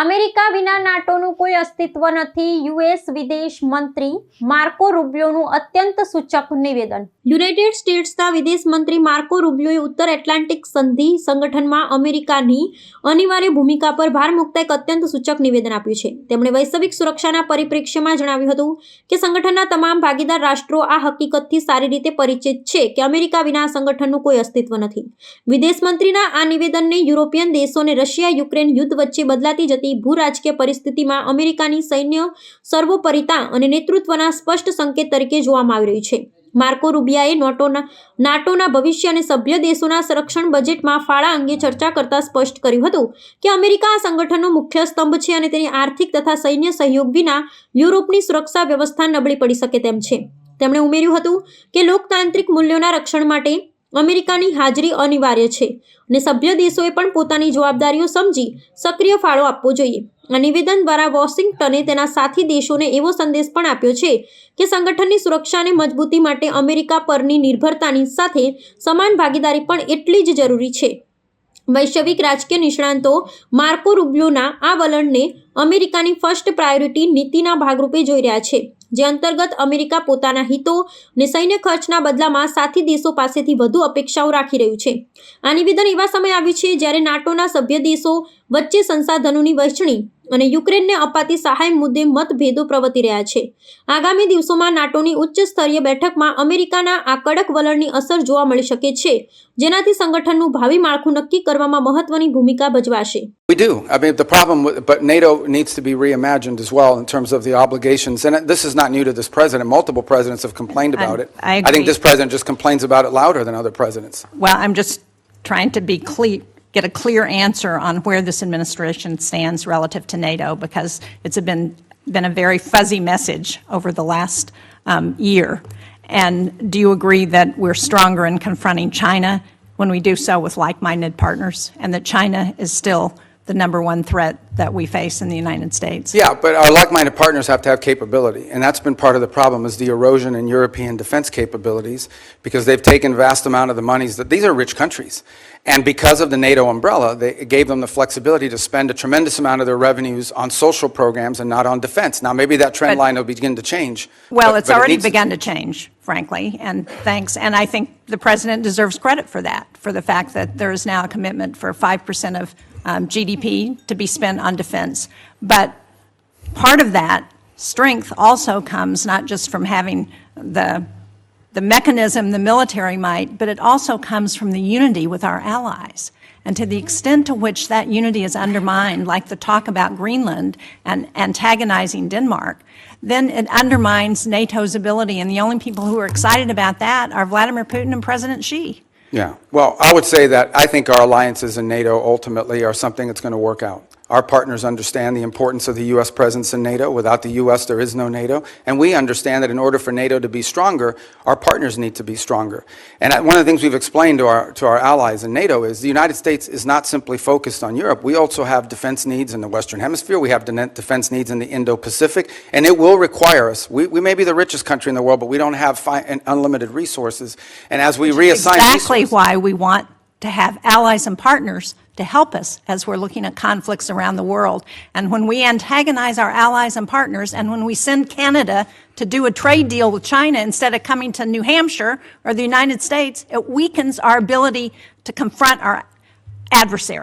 America વિના નાટોનું કોઈ અસ્તિત્વ નથી. યુએસ વિદેશ મંત્રી માર્કો રૂબિયોનું અત્યંત સૂચક નિવેદન. યુનાઇટેડ સ્ટેટ્સના વિદેશ મંત્રી માર્કો રૂબિયોએ ઉત્તર એટલાન્ટિક સંધિ સંગઠનમાં અમેરિકાની અનિવાર્ય ભૂમિકા પર ભાર મૂકતા એક અત્યંત સૂચક નિવેદન આપ્યું છે. તેમણે વૈશ્વિક સુરક્ષાના પરિપ્રેક્ષ્યમાં જણાવ્યું હતું કે સંગઠનના તમામ ભાગીદાર રાષ્ટ્રો આ હકીકતથી સારી રીતે પરિચિત છે કે અમેરિકા વિના સંગઠનનું કોઈ અસ્તિત્વ નથી. વિદેશ મંત્રીના આ નિવેદનને યુરોપિયન દેશો અને રશિયા યુક્રેન યુદ્ધ વચ્ચે બદલાતી જતી ભૂરાજકીય પરિસ્થિતિમાં અમેરિકાની સૈન્ય સર્વોપરિતા અને નેતૃત્વના સ્પષ્ટ સંકેત તરીકે જોવામાં આવી રહ્યું છે. માર્કો રૂબિયાએ નાટોના ભવિષ્ય અને સભ્ય દેશોના સંરક્ષણ બજેટમાં ફાળા અંગે ચર્ચા કરતા સ્પષ્ટ કર્યું હતું કે અમેરિકા આ સંગઠનનો મુખ્ય સ્તંભ છે અને તેની આર્થિક તથા સૈન્ય સહયોગ વિના યુરોપની સુરક્ષા વ્યવસ્થા નબળી પડી શકે તેમ છે. તેમણે ઉમેર્યું હતું કે લોકતાંત્રિક મૂલ્યોના રક્ષણ માટે અમેરિકાની હાજરી અનિવાર્ય છે અને સભ્ય દેશોએ પણ પોતાની જવાબદારીઓ સમજી સક્રિય ફાળો આપવો જોઈએ. આ નિવેદન દ્વારા વોશિંગ્ટને તેના સાથી દેશોને એવો સંદેશ પણ આપ્યો છે કે સંગઠનની સુરક્ષા અને મજબૂતી માટે અમેરિકા પરની નિર્ભરતાની સાથે સમાન ભાગીદારી પણ એટલી જ જરૂરી છે. વૈશ્વિક રાજકીય નિષ્ણાંતો માર્કો રૂબિયોના આ વલણને અમેરિકાની ફર્સ્ટ પ્રાયોરિટી નીતિના ભાગરૂપે જોઈ રહ્યા છે, જે અંતર્ગત અમેરિકા પોતાના હિતો અને સૈન્ય ખર્ચના બદલામાં સાથી દેશો પાસેથી વધુ અપેક્ષાઓ રાખી રહ્યું છે. આ નિવેદન એવા સમયે આવ્યું છે જ્યારે નાટોના સભ્ય દેશો વચ્ચે સંસાધનોની વહેંચણી અને યુક્રેનને અપાતી સહાય મુદ્દે મતભેદો પ્રવર્તી રહ્યા છે. આગામી દિવસોમાં નાટોની ઉચ્ચ સ્તરીય બેઠકમાં અમેરિકાના આ કડક વલણની અસર જોવા મળી શકે છે, જેનાથી સંગઠનનું ભાવિ માળખું નક્કી કરવામાં મહત્વની ભૂમિકા ભજવાશે. We do. I mean, the problem, but NATO needs to be reimagined as well in terms of the obligations. And this is not new to this president. Multiple presidents have complained about it. I agree. I think this president just complains about it louder than other presidents. Well, I'm just trying to be get a clear answer on where this administration stands relative to NATO, because it's been a very fuzzy message over the last year. And do you agree that we're stronger in confronting China when we do so with like-minded partners, and that China is still the number one threat that we face in the United States? Yeah, but our like-minded partners have to have capability, and that's been part of the problem, is the erosion in European defense capabilities, because they've taken vast amount of the monies that these are rich countries, and because of the NATO umbrella, it gave them the flexibility to spend a tremendous amount of their revenues on social programs and not on defense. Now, maybe that trend line will begin to change. Well, it's already begun to change, frankly, and thanks. And I think the president deserves credit for that, for the fact that there is now a commitment for 5% of GDP to be spent on defense. But part of that strength also comes not just from having the mechanism, the military might, but it also comes from the unity with our allies. And to the extent to which that unity is undermined, like the talk about Greenland and antagonizing Denmark, then it undermines NATO's ability. And the only people who are excited about that are Vladimir Putin and President Xi. Yeah, well, I would say that I think our alliances in NATO ultimately are something that's going to work out. Our partners understand the importance of the U.S. presence in NATO. Without the U.S., there is no NATO. And we understand that in order for NATO to be stronger, our partners need to be stronger. And one of the things we've explained to our allies in NATO is the United States is not simply focused on Europe. We also have defense needs in the Western Hemisphere. We have defense needs in the Indo-Pacific. And it will require us. We may be the richest country in the world, but we don't have unlimited resources. And as we reassign exactly why we want to have allies and partners to help us as we're looking at conflicts around the world. And when we antagonize our allies and partners, and when we send Canada to do a trade deal with China instead of coming to New Hampshire or the United States, it weakens our ability to confront our adversary.